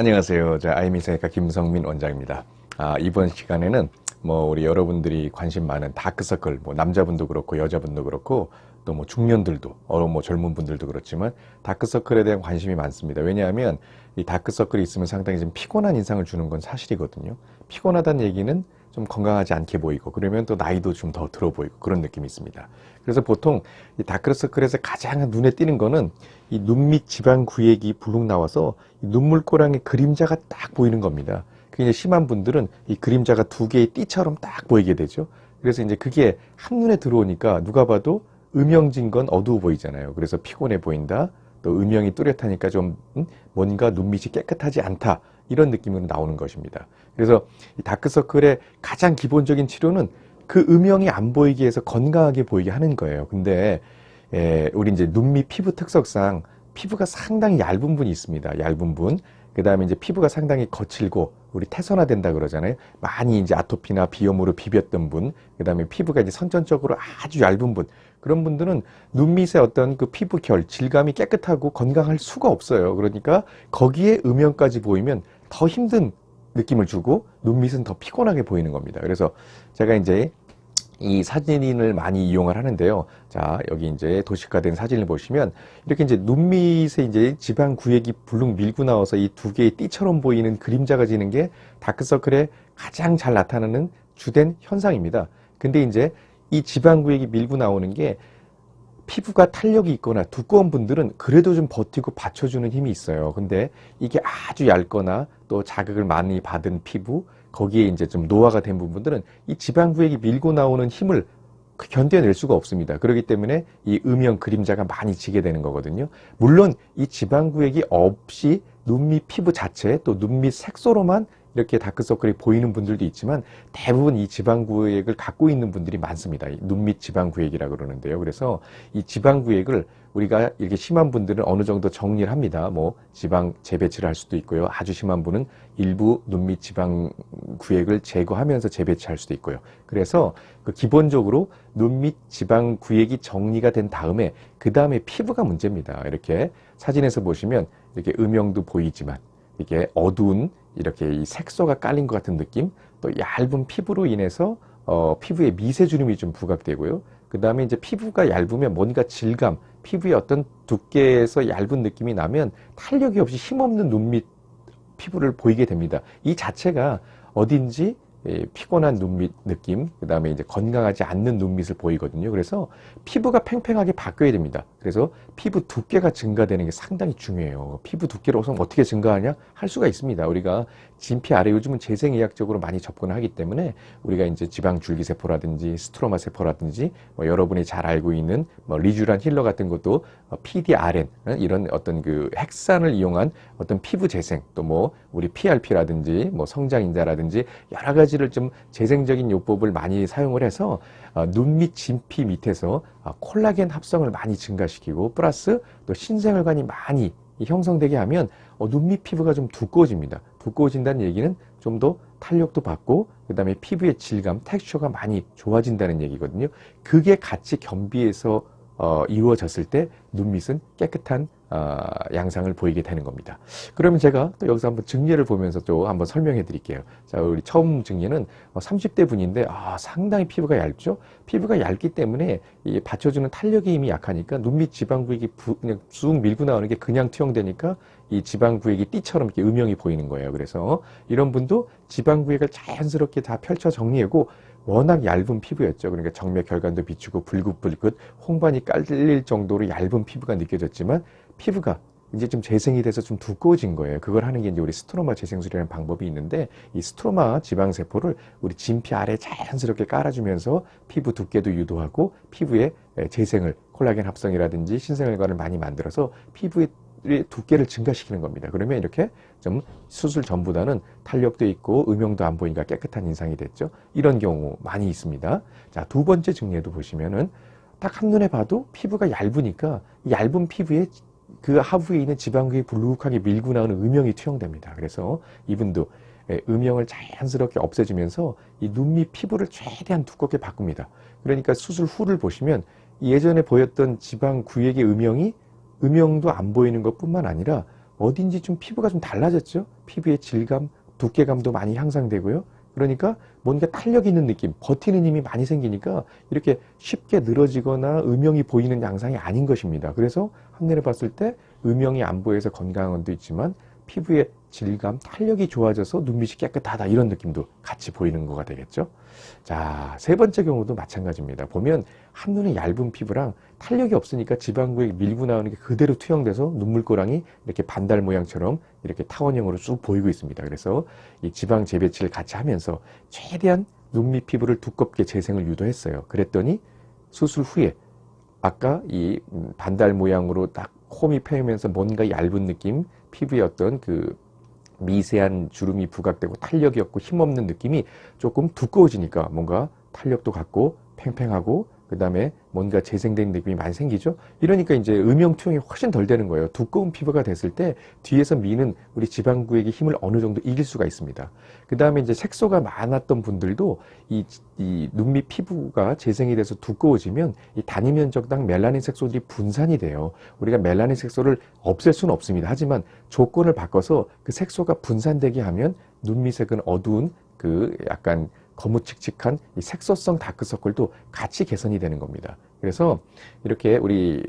안녕하세요. 아이미생의과 김성민 원장입니다. 이번 시간에는 우리 여러분들이 관심 많은 다크서클, 남자분도 그렇고 여자분도 그렇고 또 중년들도 젊은 분들도 그렇지만 다크서클에 대한 관심이 많습니다. 왜냐하면 이 다크서클이 있으면 상당히 좀 피곤한 인상을 주는 건 사실이거든요. 피곤하다는 얘기는 좀 건강하지 않게 보이고, 그러면 또 나이도 좀 더 들어 보이고 그런 느낌이 있습니다. 그래서 보통 이 다크서클에서 가장 눈에 띄는 거는 이 눈 밑 지방 구획이 불룩 나와서 이 눈물꼬랑의 그림자가 딱 보이는 겁니다. 그게 심한 분들은 이 그림자가 두 개의 띠처럼 딱 보이게 되죠. 그래서 이제 그게 한눈에 들어오니까 누가 봐도 음영진 건 어두워 보이잖아요. 그래서 피곤해 보인다. 또 음영이 뚜렷하니까 좀 뭔가 눈밑이 깨끗하지 않다. 이런 느낌으로 나오는 것입니다. 그래서 이 다크서클의 가장 기본적인 치료는 그 음영이 안 보이게 해서 건강하게 보이게 하는 거예요. 근데 우리 이제 눈밑 피부 특성상 피부가 상당히 얇은 분이 있습니다. 얇은 분. 그 다음에 이제 피부가 상당히 거칠고 우리 태선화된다 그러잖아요. 많이 이제 아토피나 비염으로 비볐던 분. 그 다음에 피부가 이제 선천적으로 아주 얇은 분. 그런 분들은 눈밑의 어떤 그 피부 결, 질감이 깨끗하고 건강할 수가 없어요. 그러니까 거기에 음영까지 보이면 더 힘든 느낌을 주고 눈밑은 더 피곤하게 보이는 겁니다. 그래서 제가 이제 이 사진을 많이 이용을 하는데요. 자, 여기 이제 도식화된 사진을 보시면 이렇게 이제 눈밑에 이제 지방 구획이 불룩 밀고 나와서 이 두 개의 띠처럼 보이는 그림자가 지는 게 다크서클에 가장 잘 나타나는 주된 현상입니다. 근데 이제 이 지방 구획이 밀고 나오는 게 피부가 탄력이 있거나 두꺼운 분들은 그래도 좀 버티고 받쳐주는 힘이 있어요. 근데 이게 아주 얇거나 또 자극을 많이 받은 피부, 거기에 이제 좀 노화가 된 부분들은 이 지방구획이 밀고 나오는 힘을 견뎌낼 수가 없습니다. 그렇기 때문에 이 음영 그림자가 많이 지게 되는 거거든요. 물론 이 지방구획이 없이 눈밑 피부 자체 또 눈밑 색소로만 이렇게 다크서클이 보이는 분들도 있지만 대부분 이 지방구획을 갖고 있는 분들이 많습니다. 눈밑 지방구획이라고 그러는데요. 그래서 이 지방구획을 우리가 이렇게 심한 분들은 어느 정도 정리를 합니다. 지방 재배치를 할 수도 있고요. 아주 심한 분은 일부 눈밑 지방구획을 제거하면서 재배치할 수도 있고요. 그래서 기본적으로 눈밑 지방구획이 정리가 된 다음에 그 다음에 피부가 문제입니다. 이렇게 사진에서 보시면 이렇게 음영도 보이지만 이게 어두운 이렇게 이 색소가 깔린 것 같은 느낌, 또 얇은 피부로 인해서 피부에 미세주름이 좀 부각되고요. 그 다음에 이제 피부가 얇으면 뭔가 질감, 피부의 어떤 두께에서 얇은 느낌이 나면 탄력이 없이 힘없는 눈밑 피부를 보이게 됩니다. 이 자체가 어딘지 피곤한 눈밑 느낌, 그 다음에 이제 건강하지 않는 눈밑을 보이거든요. 그래서 피부가 팽팽하게 바뀌어야 됩니다. 그래서 피부 두께가 증가되는 게 상당히 중요해요. 피부 두께를 우선 어떻게 증가하냐? 할 수가 있습니다. 우리가 진피 아래 요즘은 재생의학적으로 많이 접근을 하기 때문에 우리가 이제 지방줄기세포라든지 스트로마 세포라든지 여러분이 잘 알고 있는 리쥬란 힐러 같은 것도 PDRN 이런 어떤 그 핵산을 이용한 어떤 피부 재생 또 우리 PRP라든지 성장인자라든지 여러 가지를 좀 재생적인 요법을 많이 사용을 해서 눈밑 진피 밑에서 콜라겐 합성을 많이 증가시키고 플러스 또 신생혈관이 많이 형성되게 하면 눈밑 피부가 좀 두꺼워집니다. 두꺼워진다는 얘기는 좀 더 탄력도 받고 그 다음에 피부의 질감, 텍스처가 많이 좋아진다는 얘기거든요. 그게 같이 겸비해서 이루어졌을 때 눈밑은 깨끗한 양상을 보이게 되는 겁니다. 그러면 제가 또 여기서 한번 증례를 보면서 또 한번 설명해 드릴게요. 자, 우리 처음 증례는 30대 분인데 상당히 피부가 얇죠? 피부가 얇기 때문에 이 받쳐주는 탄력의 힘이 약하니까 눈밑 지방구획이 그냥 쑥 밀고 나오는 게 그냥 투영되니까 이 지방구획이 띠처럼 이렇게 음영이 보이는 거예요. 그래서 이런 분도 지방구획을 자연스럽게 다 펼쳐 정리하고 워낙 얇은 피부였죠. 그러니까 정맥 혈관도 비추고 불긋불긋 홍반이 깔릴 정도로 얇은 피부가 느껴졌지만 피부가 이제 좀 재생이 돼서 좀 두꺼워진 거예요. 그걸 하는 게 이제 우리 스트로마 재생술이라는 방법이 있는데 이 스트로마 지방세포를 우리 진피 아래에 자연스럽게 깔아주면서 피부 두께도 유도하고 피부의 재생을 콜라겐 합성이라든지 신생혈관을 많이 만들어서 피부의 두께를 증가시키는 겁니다. 그러면 이렇게 좀 수술 전보다는 탄력도 있고 음영도 안 보이니까 깨끗한 인상이 됐죠. 이런 경우 많이 있습니다. 자, 두 번째 증례도 보시면은 딱 한눈에 봐도 피부가 얇으니까 얇은 피부에 그 하부에 있는 지방구획이 불룩하게 밀고 나오는 음영이 투영됩니다. 그래서 이분도 음영을 자연스럽게 없애주면서 이 눈밑 피부를 최대한 두껍게 바꿉니다. 그러니까 수술 후를 보시면 예전에 보였던 지방구획의 음영이 음영도 안 보이는 것뿐만 아니라 어딘지 좀 피부가 좀 달라졌죠? 피부의 질감, 두께감도 많이 향상되고요. 그러니까 뭔가 탄력 있는 느낌, 버티는 힘이 많이 생기니까 이렇게 쉽게 늘어지거나 음영이 보이는 양상이 아닌 것입니다. 그래서 한눈에 봤을 때 음영이 안 보여서 건강한 것도 있지만 피부의 질감, 탄력이 좋아져서 눈밑이 깨끗하다 이런 느낌도 같이 보이는 거가 되겠죠. 자, 세 번째 경우도 마찬가지입니다. 보면 한눈에 얇은 피부랑 탄력이 없으니까 지방구에 밀고 나오는 게 그대로 투영돼서 눈물고랑이 이렇게 반달 모양처럼 이렇게 타원형으로 쭉 보이고 있습니다. 그래서 이 지방 재배치를 같이 하면서 최대한 눈밑 피부를 두껍게 재생을 유도했어요. 그랬더니 수술 후에 아까 이 반달 모양으로 딱 홈이 패이면서 뭔가 얇은 느낌, 피부의 어떤 그 미세한 주름이 부각되고 탄력이 없고 힘없는 느낌이 조금 두꺼워지니까 뭔가 탄력도 갖고 팽팽하고 그 다음에 뭔가 재생된 느낌이 많이 생기죠. 이러니까 이제 음영 투영이 훨씬 덜 되는 거예요. 두꺼운 피부가 됐을 때 뒤에서 미는 우리 지방구에게 힘을 어느 정도 이길 수가 있습니다. 그 다음에 이제 색소가 많았던 분들도 이 눈밑 피부가 재생이 돼서 두꺼워지면 이 단위 면적당 멜라닌 색소들이 분산이 돼요. 우리가 멜라닌 색소를 없앨 수는 없습니다. 하지만 조건을 바꿔서 그 색소가 분산되게 하면 눈밑색은 어두운 그 약간 거무칙칙한 이 색소성 다크서클도 같이 개선이 되는 겁니다. 그래서 이렇게 우리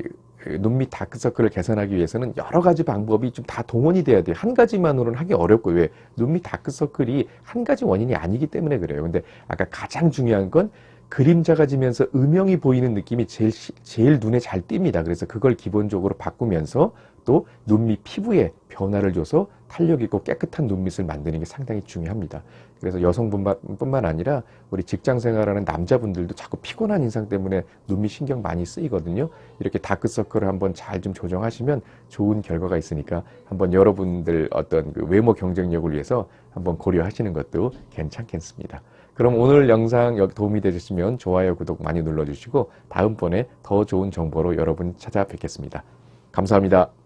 눈밑 다크서클을 개선하기 위해서는 여러 가지 방법이 좀 다 동원이 돼야 돼요. 한 가지만으로는 하기 어렵고, 왜? 눈밑 다크서클이 한 가지 원인이 아니기 때문에 그래요. 근데 아까 가장 중요한 건 그림자가 지면서 음영이 보이는 느낌이 제일 눈에 잘 띕니다. 그래서 그걸 기본적으로 바꾸면서 또 눈밑 피부에 변화를 줘서 탄력 있고 깨끗한 눈밑을 만드는 게 상당히 중요합니다. 그래서 여성분뿐만 아니라 우리 직장 생활하는 남자분들도 자꾸 피곤한 인상 때문에 눈밑 신경 많이 쓰이거든요. 이렇게 다크서클을 한번 잘 좀 조정하시면 좋은 결과가 있으니까 한번 여러분들 어떤 그 외모 경쟁력을 위해서 한번 고려하시는 것도 괜찮겠습니다. 그럼 오늘 영상 도움이 되셨으면 좋아요, 구독 많이 눌러주시고 다음번에 더 좋은 정보로 여러분 찾아뵙겠습니다. 감사합니다.